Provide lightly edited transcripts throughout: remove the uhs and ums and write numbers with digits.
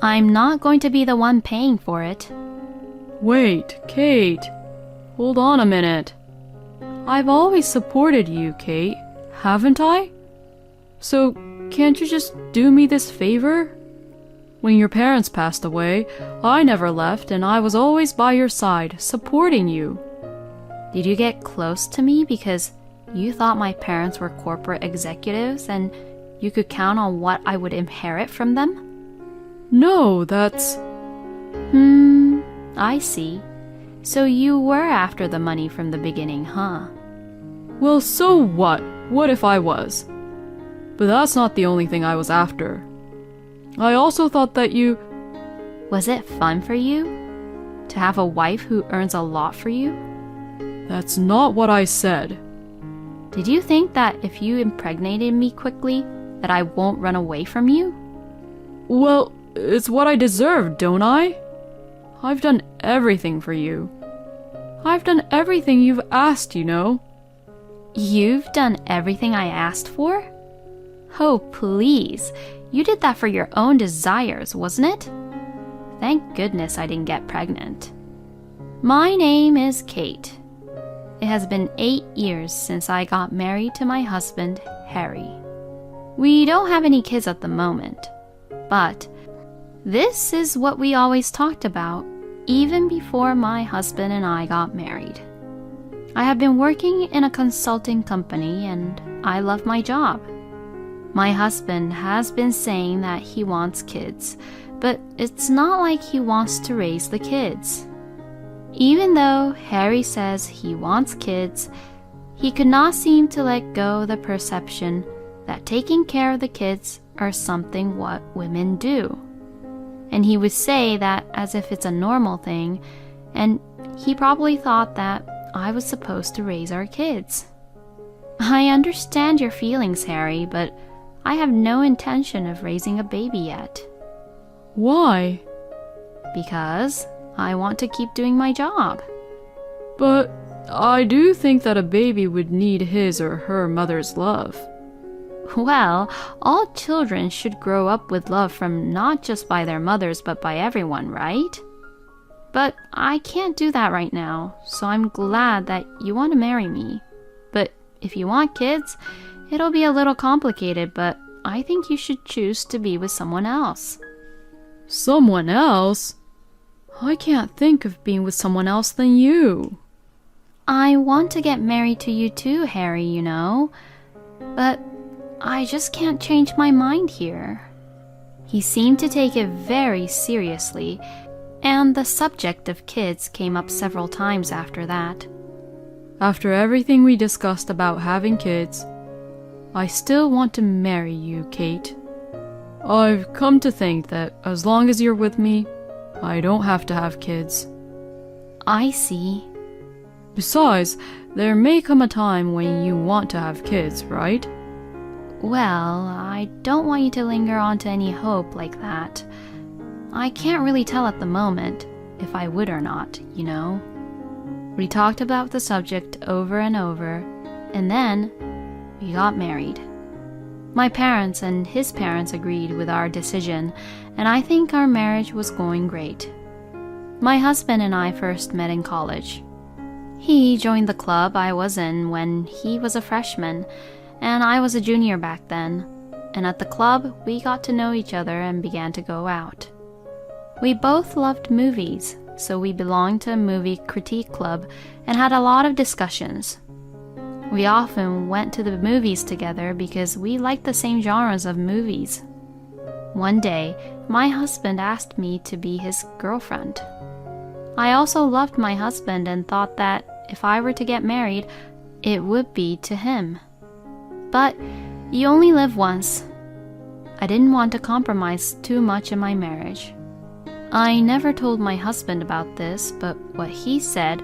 I'm not going to be the one paying for it. Wait, Kate. Hold on a minute. I've always supported you, Kate, haven't I? So, can't you just do me this favor? When your parents passed away, I never left and I was always by your side, supporting you. Did you get close to me because you thought my parents were corporate executives and you could count on what I would inherit from them? No, that's... I see. So you were after the money from the beginning, huh? Well, so what? What if I was? But that's not the only thing I was after. I also thought that you... Was it fun for you? To have a wife who earns a lot for you? That's not what I said. Did you think that if you impregnated me quickly, that I won't run away from you? Well, it's what I deserve, don't I? I've done everything for you. I've done everything you've asked, you know. You've done everything I asked for? Oh, please. You did that for your own desires, wasn't it? Thank goodness I didn't get pregnant. My name is Kate. It has been 8 years since I got married to my husband, Harry. We don't have any kids at the moment, but this is what we always talked about, even before my husband and I got married. I have been working in a consulting company and I love my job. My husband has been saying that he wants kids, but it's not like he wants to raise the kids. Even though Harry says he wants kids, he could not seem to let go the perception that taking care of the kids are something what women do. And he would say that as if it's a normal thing, and he probably thought that I was supposed to raise our kids. I understand your feelings, Harry, but I have no intention of raising a baby yet. Why? Because I want to keep doing my job. But I do think that a baby would need his or her mother's love. Well, all children should grow up with love from not just by their mothers but by everyone, right? But I can't do that right now, so I'm glad that you want to marry me. But if you want kids, it'll be a little complicated, but I think you should choose to be with someone else. Someone else? I can't think of being with someone else than you. I want to get married to you too, Harry, you know. But I just can't change my mind here. He seemed to take it very seriously, and the subject of kids came up several times after that. After everything we discussed about having kids, I still want to marry you, Kate. I've come to think that as long as you're with me, I don't have to have kids. I see. Besides, there may come a time when you want to have kids, right? Well, I don't want you to linger on to any hope like that. I can't really tell at the moment if I would or not, you know. We talked about the subject over and over, and then we got married. My parents and his parents agreed with our decision, and I think our marriage was going great. My husband and I first met in college. He joined the club I was in when he was a freshman, and I was a junior back then, and at the club we got to know each other and began to go out. We both loved movies, so we belonged to a movie critique club and had a lot of discussions. We often went to the movies together because we liked the same genres of movies. One day, my husband asked me to be his girlfriend. I also loved my husband and thought that if I were to get married, it would be to him. But you only live once. I didn't want to compromise too much in my marriage. I never told my husband about this, but what he said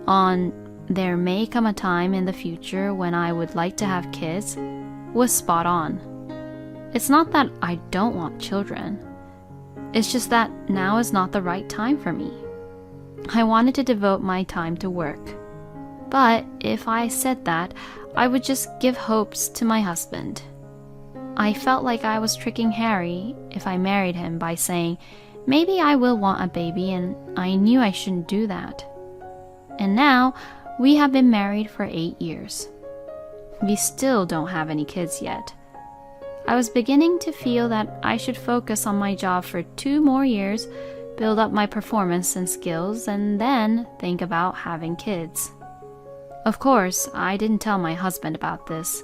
on "there may come a time in the future when I would like to have kids" was spot on. It's not that I don't want children. It's just that now is not the right time for me. I wanted to devote my time to work. But if I said that, I would just give hopes to my husband. I felt like I was tricking Harry if I married him by saying, maybe I will want a baby, and I knew I shouldn't do that. And now, we have been married for 8 years. We still don't have any kids yet. I was beginning to feel that I should focus on my job for 2 more years, build up my performance and skills, and then think about having kids. Of course, I didn't tell my husband about this.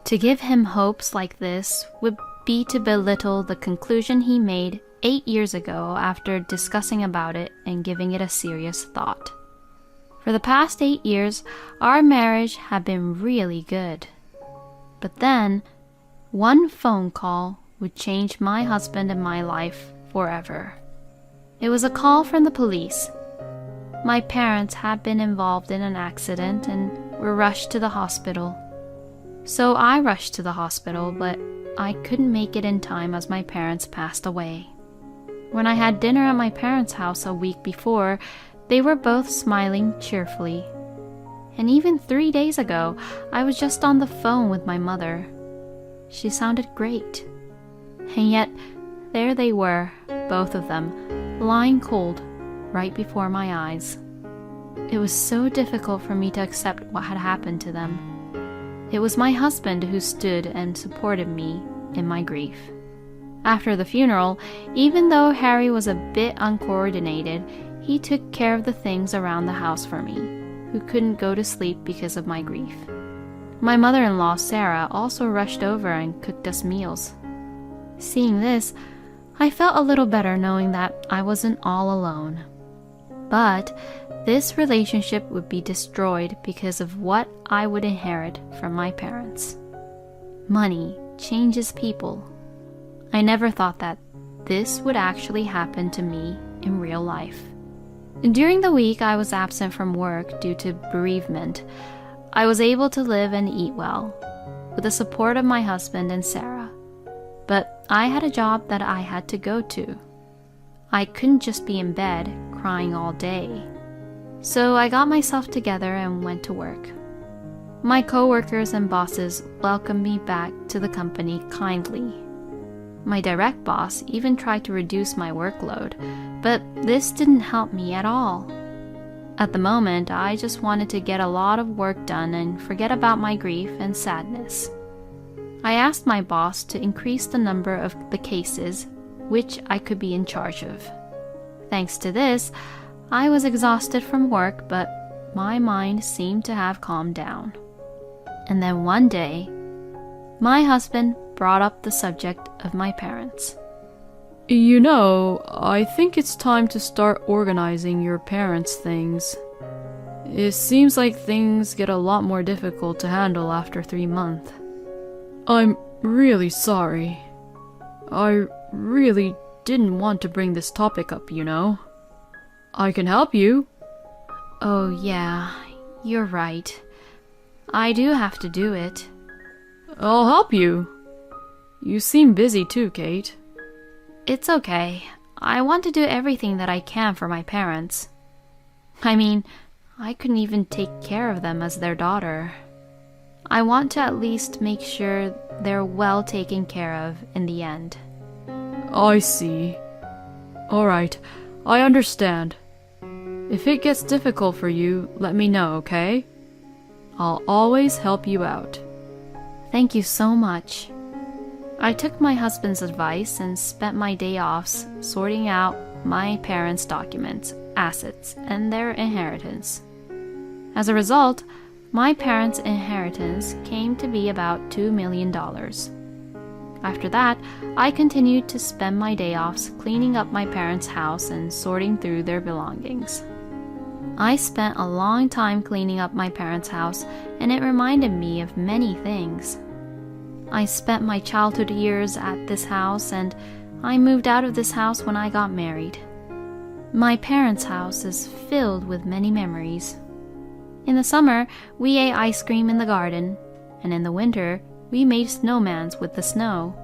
To give him hopes like this would be to belittle the conclusion he made 8 years ago after discussing about it and giving it a serious thought. For the past 8 years, our marriage had been really good. But then, one phone call would change my husband and my life forever. It was a call from the police. My parents had been involved in an accident and were rushed to the hospital. So I rushed to the hospital, but I couldn't make it in time as my parents passed away. When I had dinner at my parents' house a week before, they were both smiling cheerfully. And even 3 days ago, I was just on the phone with my mother. She sounded great. And yet, there they were, both of them, lying cold, right before my eyes. It was so difficult for me to accept what had happened to them. It was my husband who stood and supported me in my grief. After the funeral, even though Harry was a bit uncoordinated, he took care of the things around the house for me, who couldn't go to sleep because of my grief. My mother-in-law, Sarah, also rushed over and cooked us meals. Seeing this, I felt a little better knowing that I wasn't all alone. But this relationship would be destroyed because of what I would inherit from my parents. Money changes people. I never thought that this would actually happen to me in real life. During the week I was absent from work due to bereavement, I was able to live and eat well, with the support of my husband and Sarah. But I had a job that I had to go to. I couldn't just be in bed crying all day. So I got myself together and went to work. My coworkers and bosses welcomed me back to the company kindly. My direct boss even tried to reduce my workload, but this didn't help me at all. At the moment, I just wanted to get a lot of work done and forget about my grief and sadness. I asked my boss to increase the number of the cases which I could be in charge of. Thanks to this, I was exhausted from work, but my mind seemed to have calmed down. And then one day, my husband brought up the subject of my parents. You know, I think it's time to start organizing your parents' things. It seems like things get a lot more difficult to handle after 3 months. I'm really sorry. I really didn't want to bring this topic up, you know. I can help you. Oh yeah, you're right. I do have to do it. I'll help you. You seem busy too, Kate. It's okay. I want to do everything that I can for my parents. I mean, I couldn't even take care of them as their daughter. I want to at least make sure they're well taken care of in the end. I see. Alright, I understand. If it gets difficult for you, let me know, okay? I'll always help you out. Thank you so much. I took my husband's advice and spent my day offs sorting out my parents' documents, assets, and their inheritance. As a result, my parents' inheritance came to be about $2 million. After that, I continued to spend my day offs cleaning up my parents' house and sorting through their belongings. I spent a long time cleaning up my parents' house, and it reminded me of many things. I spent my childhood years at this house, and I moved out of this house when I got married. My parents' house is filled with many memories. In the summer, we ate ice cream in the garden, and in the winter, we made snowmans with the snow.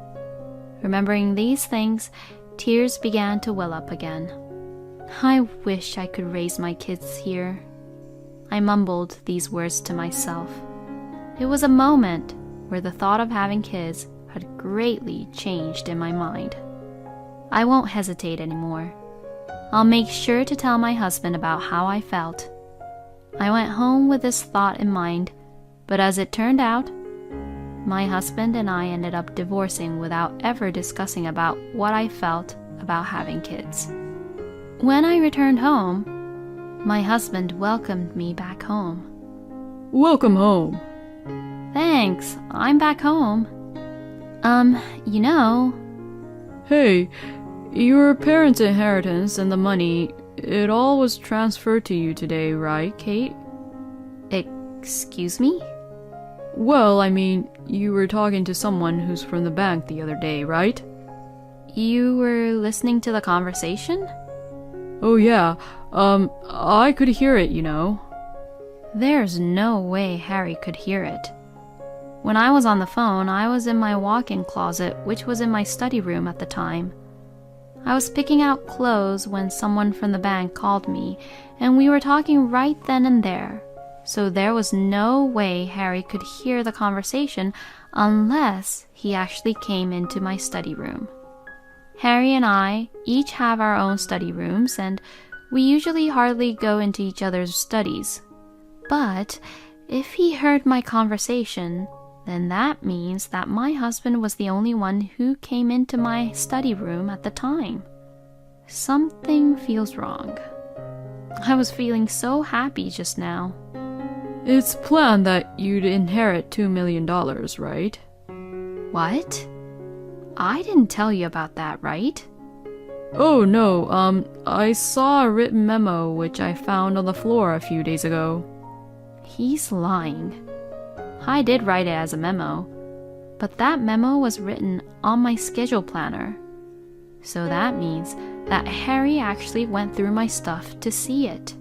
Remembering these things, tears began to well up again. I wish I could raise my kids here. I mumbled these words to myself. It was a moment where the thought of having kids had greatly changed in my mind. I won't hesitate anymore. I'll make sure to tell my husband about how I felt. I went home with this thought in mind, but as it turned out, my husband and I ended up divorcing without ever discussing about what I felt about having kids. When I returned home, my husband welcomed me back home. Welcome home. Thanks, I'm back home. You know... Hey, your parents' inheritance and the money, it all was transferred to you today, right, Kate? Excuse me? Well, I mean, you were talking to someone who's from the bank the other day, right? You were listening to the conversation? Oh yeah, I could hear it, you know. There's no way Harry could hear it. When I was on the phone, I was in my walk-in closet, which was in my study room at the time. I was picking out clothes when someone from the bank called me, and we were talking right then and there. So there was no way Harry could hear the conversation unless he actually came into my study room. Harry and I each have our own study rooms, and we usually hardly go into each other's studies. But if he heard my conversation, then that means that my husband was the only one who came into my study room at the time. Something feels wrong. I was feeling so happy just now. It's planned that you'd inherit $2 million, right? What? I didn't tell you about that, right? Oh no, I saw a written memo which I found on the floor a few days ago. He's lying. I did write it as a memo, but that memo was written on my schedule planner. So that means that Harry actually went through my stuff to see it.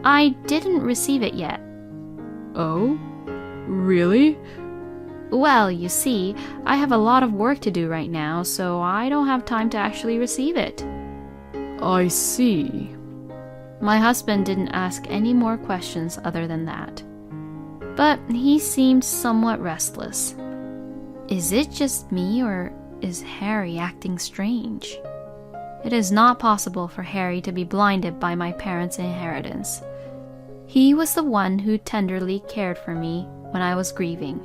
I didn't receive it yet. Oh? Really? Well, you see, I have a lot of work to do right now, so I don't have time to actually receive it. I see. My husband didn't ask any more questions other than that. But he seemed somewhat restless. Is it just me, or is Harry acting strange? It is not possible for Harry to be blinded by my parents' inheritance. He was the one who tenderly cared for me when I was grieving.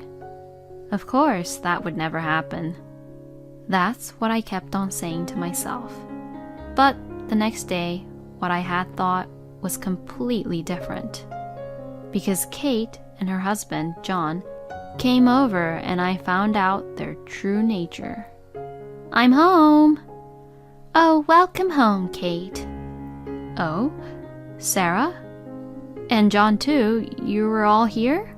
Of course, that would never happen. That's what I kept on saying to myself. But the next day, what I had thought was completely different. Because Kate and her husband, John, came over and I found out their true nature. I'm home! Oh, welcome home, Kate. Oh, Sarah? And John too, you were all here?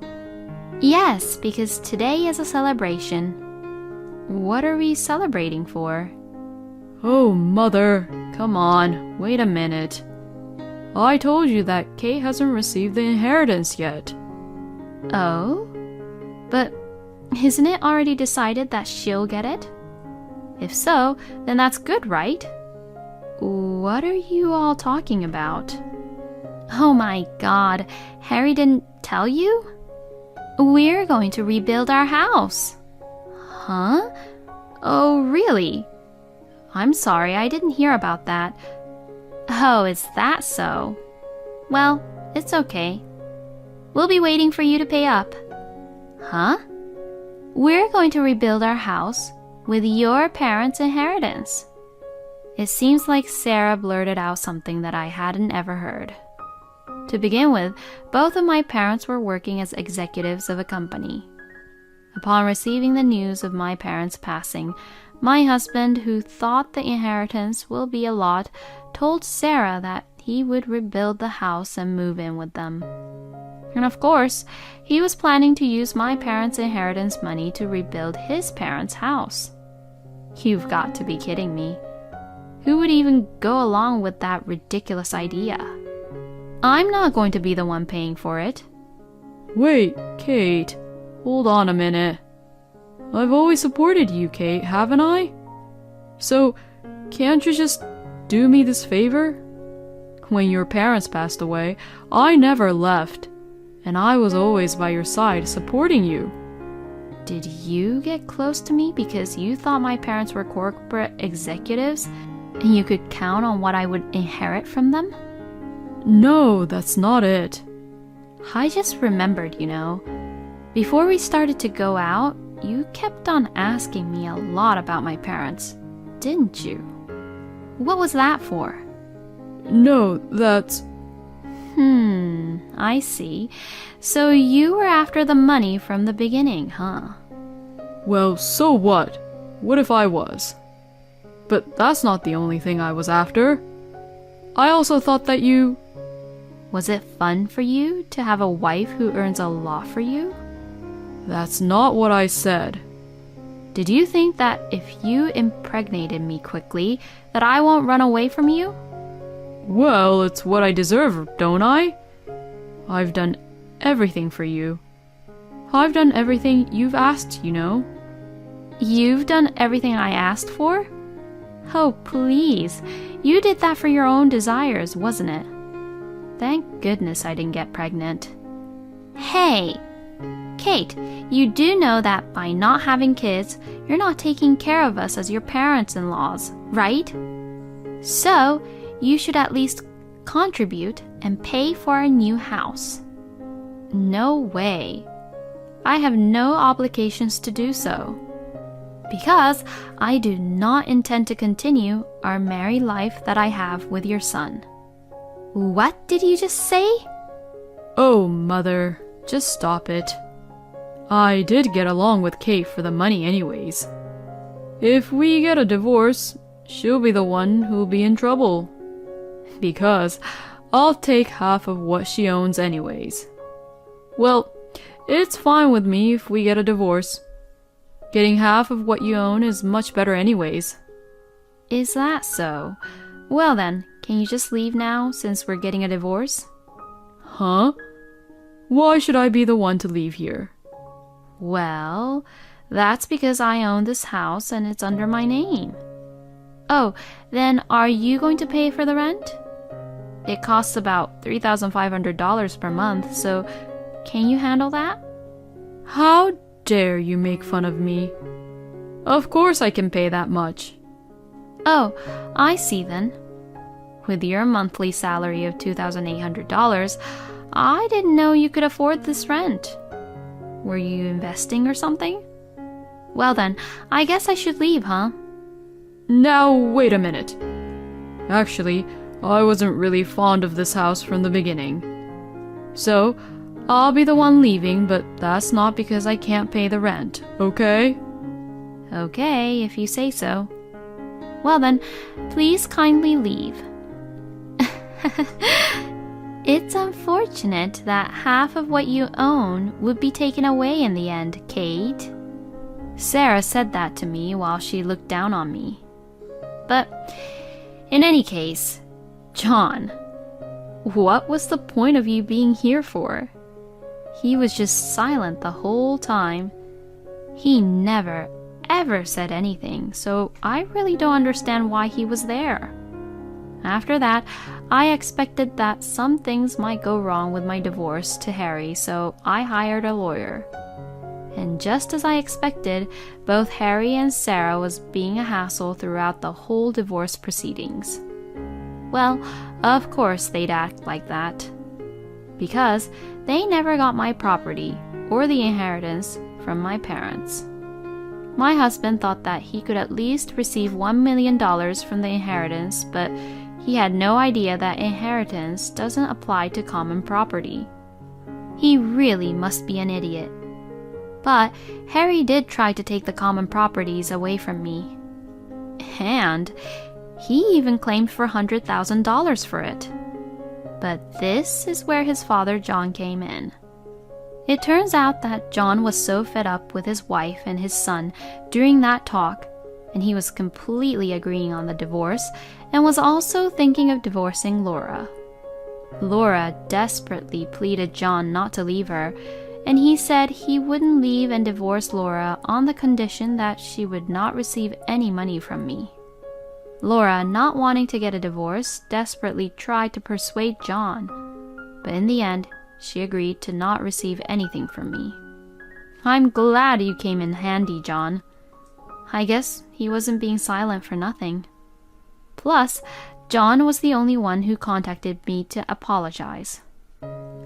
Yes, because today is a celebration. What are we celebrating for? Oh, Mother, come on, wait a minute. I told you that Kate hasn't received the inheritance yet. Oh? But isn't it already decided that she'll get it? If so, then that's good, right? What are you all talking about? Oh my God, Harry didn't tell you? We're going to rebuild our house. Huh? Oh, really? I'm sorry, I didn't hear about that. Oh, is that so? Well, it's okay. We'll be waiting for you to pay up. Huh? We're going to rebuild our house with your parents' inheritance. It seems like Sarah blurted out something that I hadn't ever heard. To begin with, both of my parents were working as executives of a company. Upon receiving the news of my parents' passing, my husband, who thought the inheritance will be a lot, told Sarah that he would rebuild the house and move in with them. And of course, he was planning to use my parents' inheritance money to rebuild his parents' house. You've got to be kidding me. Who would even go along with that ridiculous idea? I'm not going to be the one paying for it. Wait, Kate, hold on a minute. I've always supported you, Kate, haven't I? So, can't you just do me this favor? When your parents passed away, I never left, and I was always by your side supporting you. Did you get close to me because you thought my parents were corporate executives and you could count on what I would inherit from them? No, that's not it. I just remembered, Before we started to go out, you kept on asking me a lot about my parents, didn't you? What was that for? No, that's... I see. So you were after the money from the beginning, huh? Well, so what? What if I was? But that's not the only thing I was after. I also thought that you... Was it fun for you to have a wife who earns a lot for you? That's not what I said. Did you think that if you impregnated me quickly, that I won't run away from you? Well, it's what I deserve, don't I? I've done everything for you. I've done everything you've asked, You've done everything I asked for? Oh, please. You did that for your own desires, wasn't it? Thank goodness I didn't get pregnant. Hey! Kate, you do know that by not having kids, you're not taking care of us as your parents-in-laws, right? So, you should at least contribute and pay for our new house. No way. I have no obligations to do so. Because I do not intend to continue our married life that I have with your son. What did you just say? Oh, Mother, just stop it. I did get along with Kate for the money anyways. If we get a divorce, she'll be the one who'll be in trouble. Because I'll take half of what she owns anyways. Well, it's fine with me if we get a divorce. Getting half of what you own is much better anyways. Is that so? Well then, can you just leave now since we're getting a divorce? Huh? Why should I be the one to leave here? Well, that's because I own this house and it's under my name. Oh, then are you going to pay for the rent? It costs about $3,500 per month, so can you handle that? How dare you make fun of me? Of course I can pay that much. Oh, I see then. With your monthly salary of $2,800, I didn't know you could afford this rent. Were you investing or something? Well then, I guess I should leave, huh? Now, wait a minute. Actually, I wasn't really fond of this house from the beginning. So, I'll be the one leaving, but that's not because I can't pay the rent, okay? Okay, if you say so. Well then, please kindly leave. It's unfortunate that half of what you own would be taken away in the end, Kate. Sarah said that to me while she looked down on me. But, in any case, John, what was the point of you being here for? He was just silent the whole time. He never, ever said anything, so I really don't understand why he was there. After that, I expected that some things might go wrong with my divorce to Harry, so I hired a lawyer. And just as I expected, both Harry and Sarah was being a hassle throughout the whole divorce proceedings. Well, of course they'd act like that. Because they never got my property or the inheritance from my parents. My husband thought that he could at least receive $1 million from the inheritance, but he had no idea that inheritance doesn't apply to common property. He really must be an idiot. But Harry did try to take the common properties away from me. And he even claimed for $100,000 for it. But this is where his father John came in. It turns out that John was so fed up with his wife and his son during that talk, and he was completely agreeing on the divorce and was also thinking of divorcing Laura. Laura desperately pleaded John not to leave her, and he said he wouldn't leave and divorce Laura on the condition that she would not receive any money from me. Laura, not wanting to get a divorce, desperately tried to persuade John, but in the end, she agreed to not receive anything from me. I'm glad you came in handy, John. I guess he wasn't being silent for nothing. Plus, John was the only one who contacted me to apologize.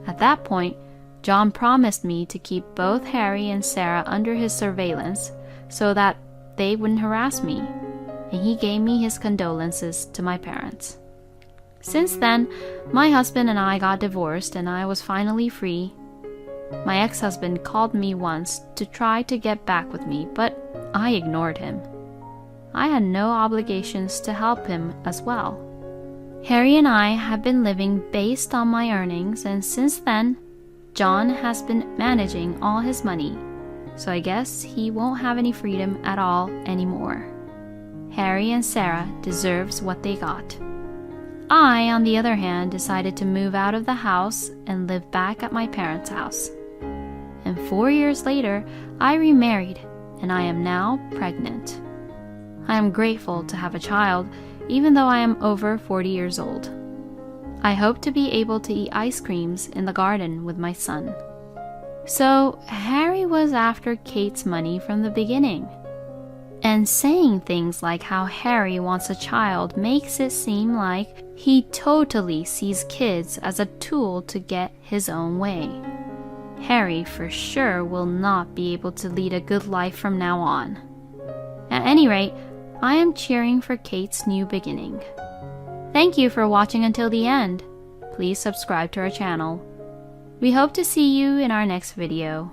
At that point, John promised me to keep both Harry and Sarah under his surveillance so that they wouldn't harass me, and he gave me his condolences to my parents. Since then, my husband and I got divorced and I was finally free. My ex-husband called me once to try to get back with me, but I ignored him. I had no obligations to help him as well. Harry and I have been living based on my earnings, and since then, John has been managing all his money, so I guess he won't have any freedom at all anymore. Harry and Sarah deserves what they got. I, on the other hand, decided to move out of the house and live back at my parents' house. And 4 years later, I remarried, and I am now pregnant. I am grateful to have a child, even though I am over 40 years old. I hope to be able to eat ice creams in the garden with my son. So, Harry was after Kate's money from the beginning. And saying things like how Harry wants a child makes it seem like he totally sees kids as a tool to get his own way. Harry for sure will not be able to lead a good life from now on. At any rate, I am cheering for Kate's new beginning. Thank you for watching until the end. Please subscribe to our channel. We hope to see you in our next video.